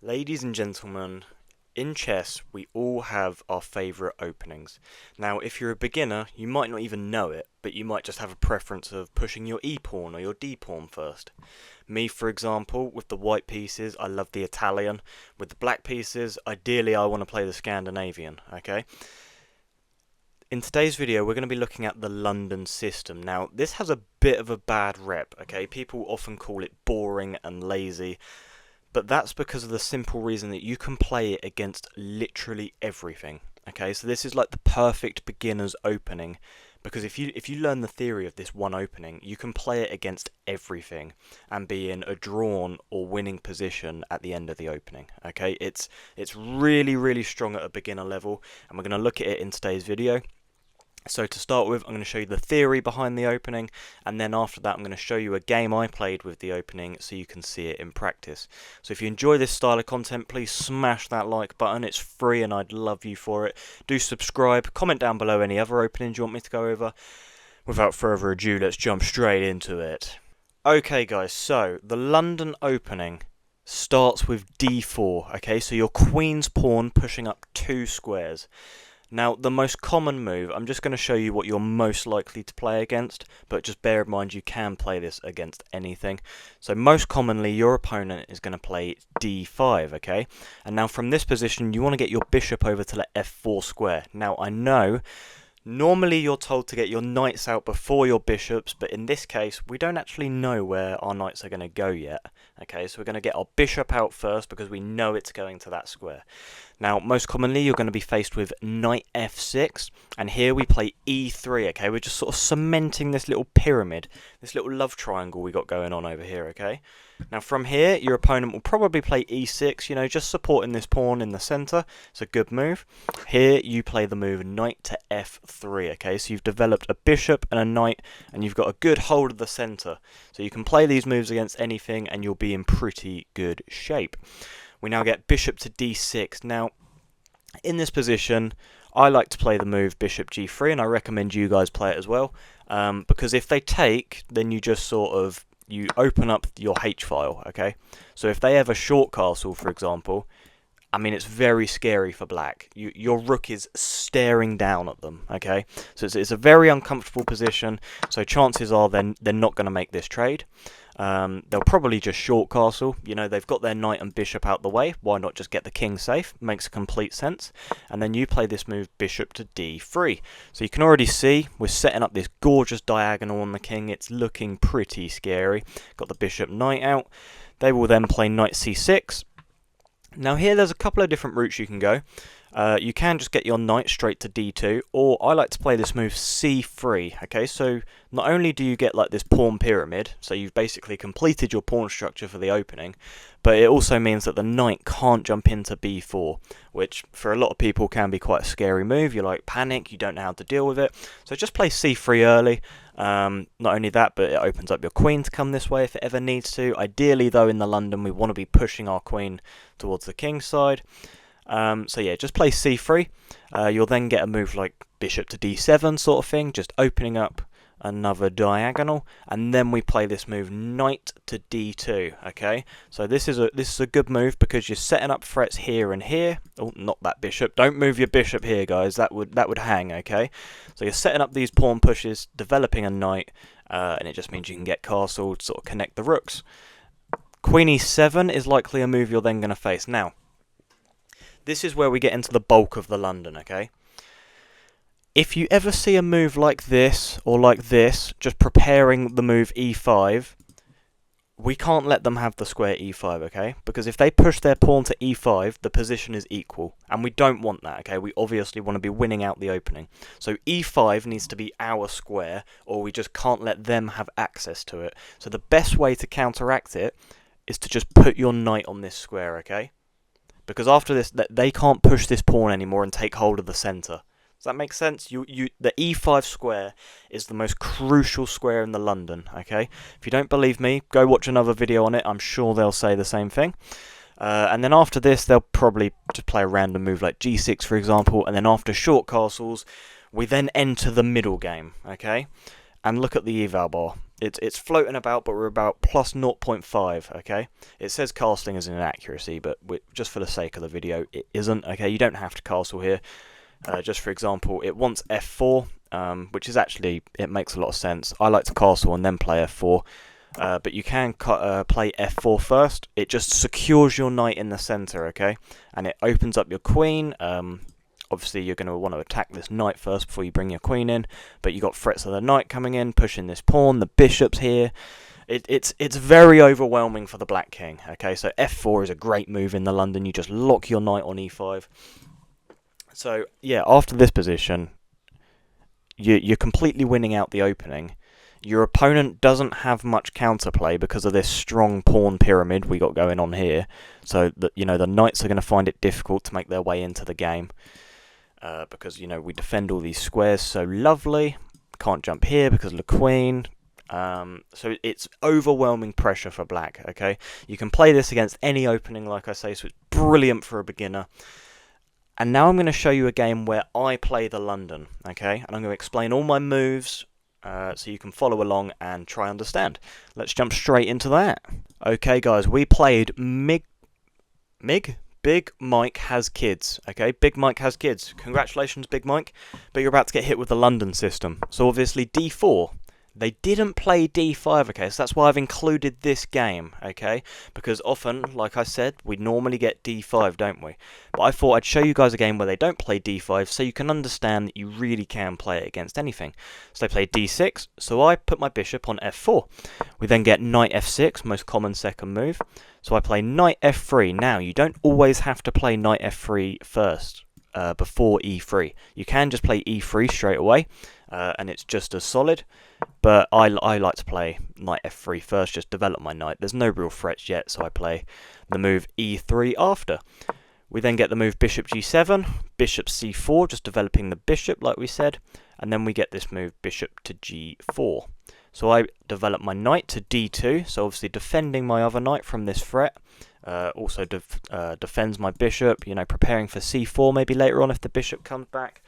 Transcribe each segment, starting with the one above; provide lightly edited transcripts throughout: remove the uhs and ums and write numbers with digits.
Ladies and gentlemen, in chess we all have our favourite openings. Now, if you're a beginner, you might not even know it, but you might just have a preference of pushing your e-pawn or your d-pawn first. Me, for example, with the white pieces, I love the Italian. With the black pieces, ideally I want to play the Scandinavian, okay? In today's video, we're going to be looking at the London system. Now, this has a bit of a bad rep, okay? People often call it boring and lazy. But that's because of the simple reason that you can play it against literally everything. Okay, so this is like the perfect beginner's opening, because if you learn the theory of this one opening, you can play it against everything and be in a drawn or winning position at the end of the opening. Okay, it's really strong at a beginner level, and we're going to look at it in today's video. So to start with, I'm going to show you the theory behind the opening, and then after that I'm going to show you a game I played with the opening so you can see it in practice. So if you enjoy this style of content, please smash that like button. It's free and I'd love you for it. Do subscribe, comment down below any other openings you want me to go over. Without further ado, let's jump straight into it. Okay guys, so the London opening starts with d4, okay, so your queen's pawn pushing up 2 squares. Now, the most common move, I'm just going to show you what you're most likely to play against, but just bear in mind you can play this against anything. So most commonly, your opponent is going to play d5, okay? And now from this position, you want to get your bishop over to the f4 square. Now, I know normally you're told to get your knights out before your bishops, but in this case we don't actually know where our knights are going to go yet. Okay, so we're going to get our bishop out first because we know it's going to that square. Now, most commonly you're going to be faced with knight f6, and here we play e3, okay? We're just sort of cementing this little pyramid, this little love triangle we got going on over here, okay? Now from here, your opponent will probably play e6, you know, just supporting this pawn in the centre. It's a good move. Here you play the move knight to f3, okay? So you've developed a bishop and a knight, and you've got a good hold of the centre. So you can play these moves against anything, and you'll be in pretty good shape. We now get bishop to d6. Now, in this position, I like to play the move bishop g3, and I recommend you guys play it as well, because if they take, then you just sort of you open up your H file, okay? So if they have a short castle, for example, I mean, it's very scary for black. Your rook is staring down at them, okay? So it's a very uncomfortable position, so chances are they're not going to make this trade. They'll probably just short castle. You know, they've got their knight and bishop out the way. Why not just get the king safe? Makes complete sense. And then you play this move bishop to d3. So you can already see we're setting up this gorgeous diagonal on the king. It's looking pretty scary. Got the bishop knight out. They will then play knight c6. Now here there's a couple of different routes you can go. You can just get your knight straight to d2, or I like to play this move c3, okay? So not only do you get like this pawn pyramid, so you've basically completed your pawn structure for the opening, but it also means that the knight can't jump into b4, which for a lot of people can be quite a scary move. You like panic, you don't know how to deal with it, so just play c3 early. Not only that, but it opens up your queen to come this way if it ever needs to. Ideally though, in the London, we want to be pushing our queen towards the king's side. So yeah, just play c3. You'll then get a move like bishop to d7 sort of thing, just opening up another diagonal, and then we play this move knight to d2. Okay, so this is a good move because you're setting up threats here and here. Oh, not that bishop. Don't move your bishop here, guys. That would hang. Okay, so you're setting up these pawn pushes, developing a knight, and it just means you can get castled, sort of connect the rooks. Queen e7 is likely a move you're then going to face. Now, this is where we get into the bulk of the London, okay? If you ever see a move like this, or like this, just preparing the move e5, we can't let them have the square e5, okay? Because if they push their pawn to e5, the position is equal, and we don't want that, okay? We obviously want to be winning out the opening. So e5 needs to be our square, or we just can't let them have access to it. So the best way to counteract it is to just put your knight on this square, okay? Because after this, they can't push this pawn anymore and take hold of the centre. Does that make sense? The e5 square is the most crucial square in the London, okay? If you don't believe me, go watch another video on it. I'm sure they'll say the same thing. And then after this, they'll probably just play a random move like g6, for example. And then after short castles, we then enter the middle game, okay? and look at the eval bar. It's floating about, but we're about plus 0.5, okay? It says castling is an inaccuracy, but just for the sake of the video, it isn't, okay? You don't have to castle here. Just for example, it wants f4, which is actually, it makes a lot of sense. I like to castle and then play f4, but you can play f4 first. It just secures your knight in the center, okay? And it opens up your queen. Obviously, you're going to want to attack this knight first before you bring your queen in, but you got threats of the knight coming in, pushing this pawn, the bishop's here. It's very overwhelming for the black king, okay? So f4 is a great move in the London. You just lock your knight on e5. So, yeah, after this position, you're completely winning out the opening. Your opponent doesn't have much counterplay because of this strong pawn pyramid we got going on here. So, that the knights are going to find it difficult to make their way into the game. Because, we defend all these squares so lovely. Can't jump here because of the queen. So it's overwhelming pressure for black, okay? You can play this against any opening, like I say, so it's brilliant for a beginner. And now I'm going to show you a game where I play the London, okay? And I'm going to explain all my moves so you can follow along and try understand. Let's jump straight into that. Okay, guys, we played Big Mike Has Kids, okay? Big Mike Has Kids. Congratulations, Big Mike. But you're about to get hit with the London system. So obviously d4. They didn't play d5, okay? So that's why I've included this game, okay? Because often, like I said, we normally get d5, don't we? But I thought I'd show you guys a game where they don't play d5 so you can understand that you really can play it against anything. So they play d6, so I put my bishop on f4. We then get knight f6, most common second move. So I play knight f3. Now, you don't always have to play knight f3 first, before e3. You can just play e3 straight away, and it's just as solid. But I like to play knight f3 first, just develop my knight. There's no real threats yet, so I play the move e3 after. We then get the move bishop g7, bishop c4, just developing the bishop like we said. And then we get this move bishop to g4. So I develop my knight to d2, so obviously defending my other knight from this threat. Also defends my bishop, preparing for c4 maybe later on if the bishop comes back.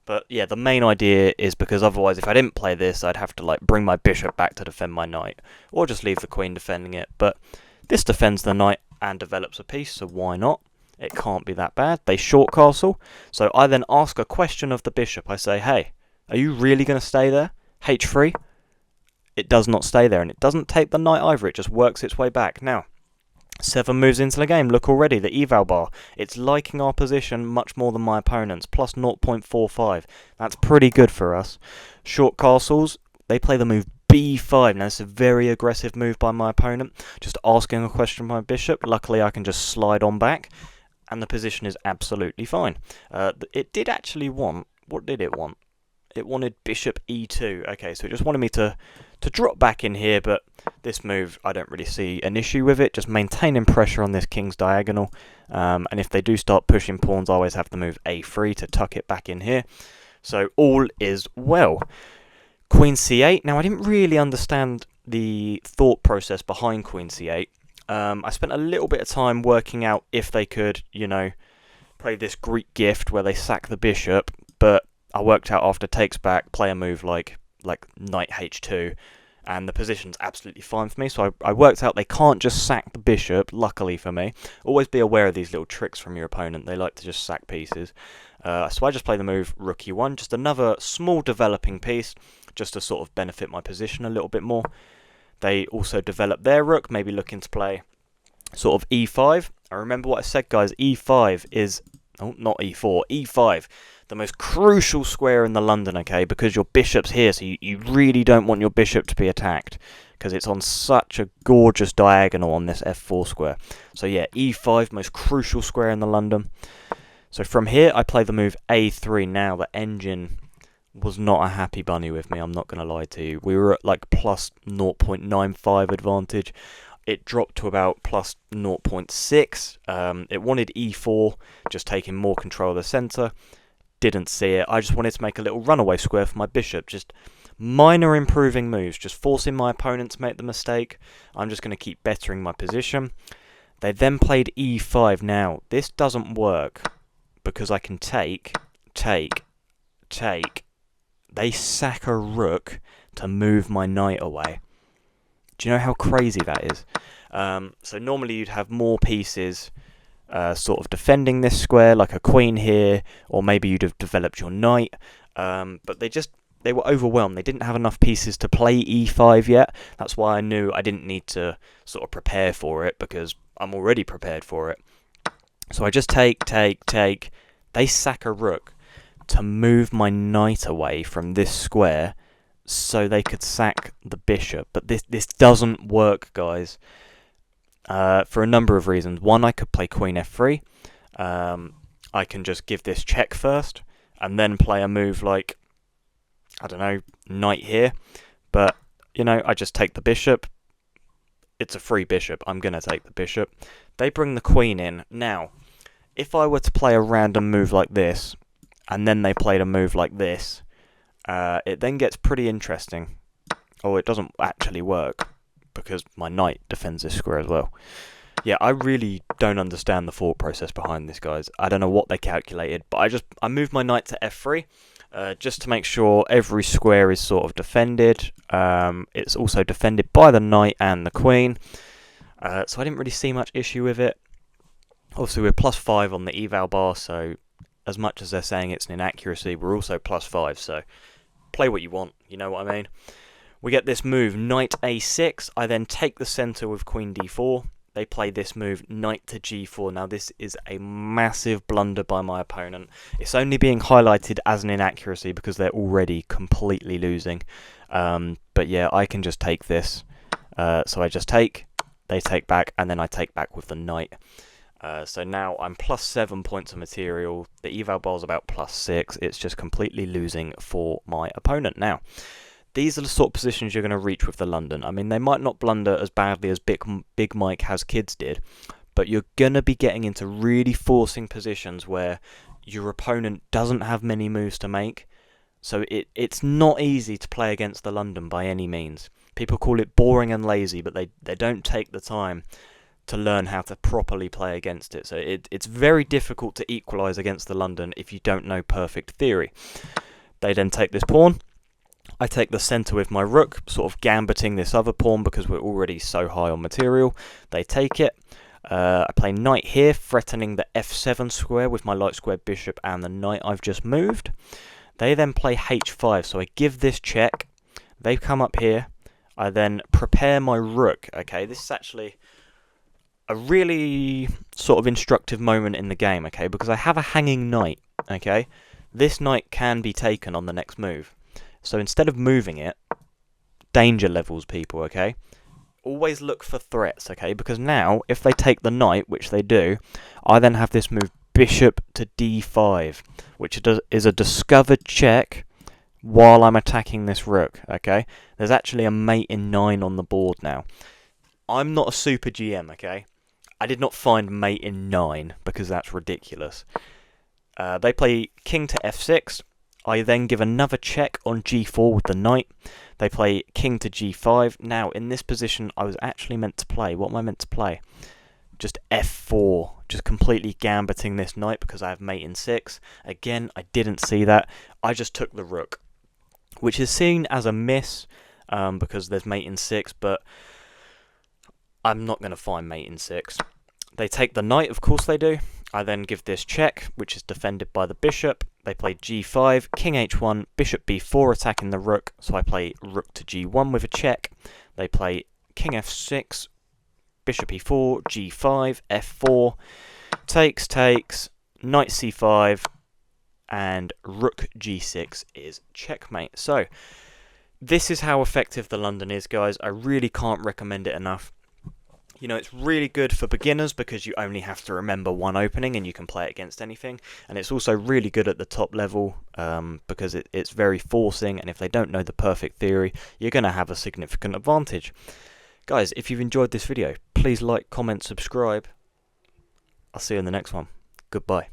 But yeah, the main idea is because otherwise if I didn't play this, I'd have to bring my bishop back to defend my knight. Or just leave the queen defending it. But this defends the knight and develops a piece, so why not? It can't be that bad. They short castle. So I then ask a question of the bishop. I say, hey, are you really going to stay there? h3? It does not stay there, and it doesn't take the knight either. It just works its way back. Now, 7 moves into the game. Look already, the eval bar. It's liking our position much more than my opponent's, plus 0.45. That's pretty good for us. Short castles, they play the move b5. Now, it's a very aggressive move by my opponent. Just asking a question of my bishop. Luckily, I can just slide on back, and the position is absolutely fine. It did actually want... What did it want? It wanted bishop e2. Okay, so it just wanted me to drop back in here, but this move, I don't really see an issue with it. Just maintaining pressure on this king's diagonal. And if they do start pushing pawns, I always have the move a3 to tuck it back in here. So all is well. Queen c8. Now, I didn't really understand the thought process behind queen c8. I spent a little bit of time working out if they could, play this Greek gift where they sack the bishop, but I worked out after takes back, play a move like knight h2, and the position's absolutely fine for me. So I worked out they can't just sack the bishop, luckily for me. Always be aware of these little tricks from your opponent. They like to just sack pieces. So I just play the move rook e1, just another small developing piece, just to sort of benefit my position a little bit more. They also develop their rook, maybe looking to play sort of e5. I remember what I said, guys, e5 is... Oh, not e4, e5. The most crucial square in the London, okay, because your bishop's here, so you really don't want your bishop to be attacked, because it's on such a gorgeous diagonal on this f4 square. So yeah, e5, most crucial square in the London. So from here, I play the move a3. Now, the engine was not a happy bunny with me, I'm not going to lie to you. We were at plus 0.95 advantage. It dropped to about plus 0.6. It wanted e4, just taking more control of the centre. Didn't see it. I just wanted to make a little runaway square for my bishop. Just minor improving moves, just forcing my opponent to make the mistake. I'm just going to keep bettering my position. They then played e5. Now, this doesn't work because I can take. They sack a rook to move my knight away. Do you know how crazy that is? So normally you'd have more pieces sort of defending this square, like a queen here, or maybe you'd have developed your knight, but they were overwhelmed. They didn't have enough pieces to play e5 yet. That's why I knew I didn't need to sort of prepare for it, because I'm already prepared for it. So I just take. They sack a rook to move my knight away from this square so they could sack the bishop. But this doesn't work, guys, for a number of reasons. One, I could play queen f3. I can just give this check first and then play a move like, I don't know, knight here. But, you know, I just take the bishop. It's a free bishop. I'm going to take the bishop. They bring the queen in. Now, if I were to play a random move like this, and then they played a move like this, it then gets pretty interesting. Oh, it doesn't actually work, because my knight defends this square as well. Yeah, I really don't understand the thought process behind this, guys. I don't know what they calculated, but I moved my knight to f3, just to make sure every square is sort of defended. It's also defended by the knight and the queen, so I didn't really see much issue with it. Obviously, we're +5 on the eval bar, so as much as they're saying it's an inaccuracy, we're also +5, so play what you want, you know what I mean? We get this move, knight a6. I then take the centre with queen d4. They play this move, knight to g4. Now, this is a massive blunder by my opponent. It's only being highlighted as an inaccuracy because they're already completely losing. But yeah, I can just take this. So I just take, they take back, and then I take back with the knight. So now I'm +7 points of material. The eval bar's about +6. It's just completely losing for my opponent. Now, these are the sort of positions you're going to reach with the London. I mean, they might not blunder as badly as Big Mike Has Kids did, but you're going to be getting into really forcing positions where your opponent doesn't have many moves to make. So it's not easy to play against the London by any means. People call it boring and lazy, but they don't take the time to learn how to properly play against it. So it's very difficult to equalise against the London if you don't know perfect theory. They then take this pawn. I take the centre with my rook, sort of gambiting this other pawn because we're already so high on material. They take it. I play knight here, threatening the f7 square with my light square bishop and the knight I've just moved. They then play h5, so I give this check. They come up here. I then prepare my rook. Okay, this is actually a really sort of instructive moment in the game, okay, because I have a hanging knight, okay. This knight can be taken on the next move. So instead of moving it, danger levels, people, okay? Always look for threats, okay? Because now, if they take the knight, which they do, I then have this move, bishop to d5, which is a discovered check while I'm attacking this rook, okay? There's actually a mate in 9 on the board now. I'm not a super GM, okay? I did not find mate in 9, because that's ridiculous. They play king to f6. I then give another check on g4 with the knight. They play king to g5. Now, in this position, I was actually meant to play. What am I meant to play? Just f4. Just completely gambiting this knight because I have mate in 6. Again, I didn't see that. I just took the rook, which is seen as a miss because there's mate in 6, but I'm not going to find mate in 6. They take the knight, of course they do. I then give this check, which is defended by the bishop. They play g5, king h1, bishop b4 attacking the rook, so I play rook to g1 with a check. They play king f6, bishop e4, g5, f4, takes, knight c5, and rook g6 is checkmate. So, this is how effective the London is, guys. I really can't recommend it enough. You know, it's really good for beginners because you only have to remember one opening and you can play it against anything. And it's also really good at the top level because it's very forcing, and if they don't know the perfect theory, you're going to have a significant advantage. Guys, if you've enjoyed this video, please like, comment, subscribe. I'll see you in the next one. Goodbye.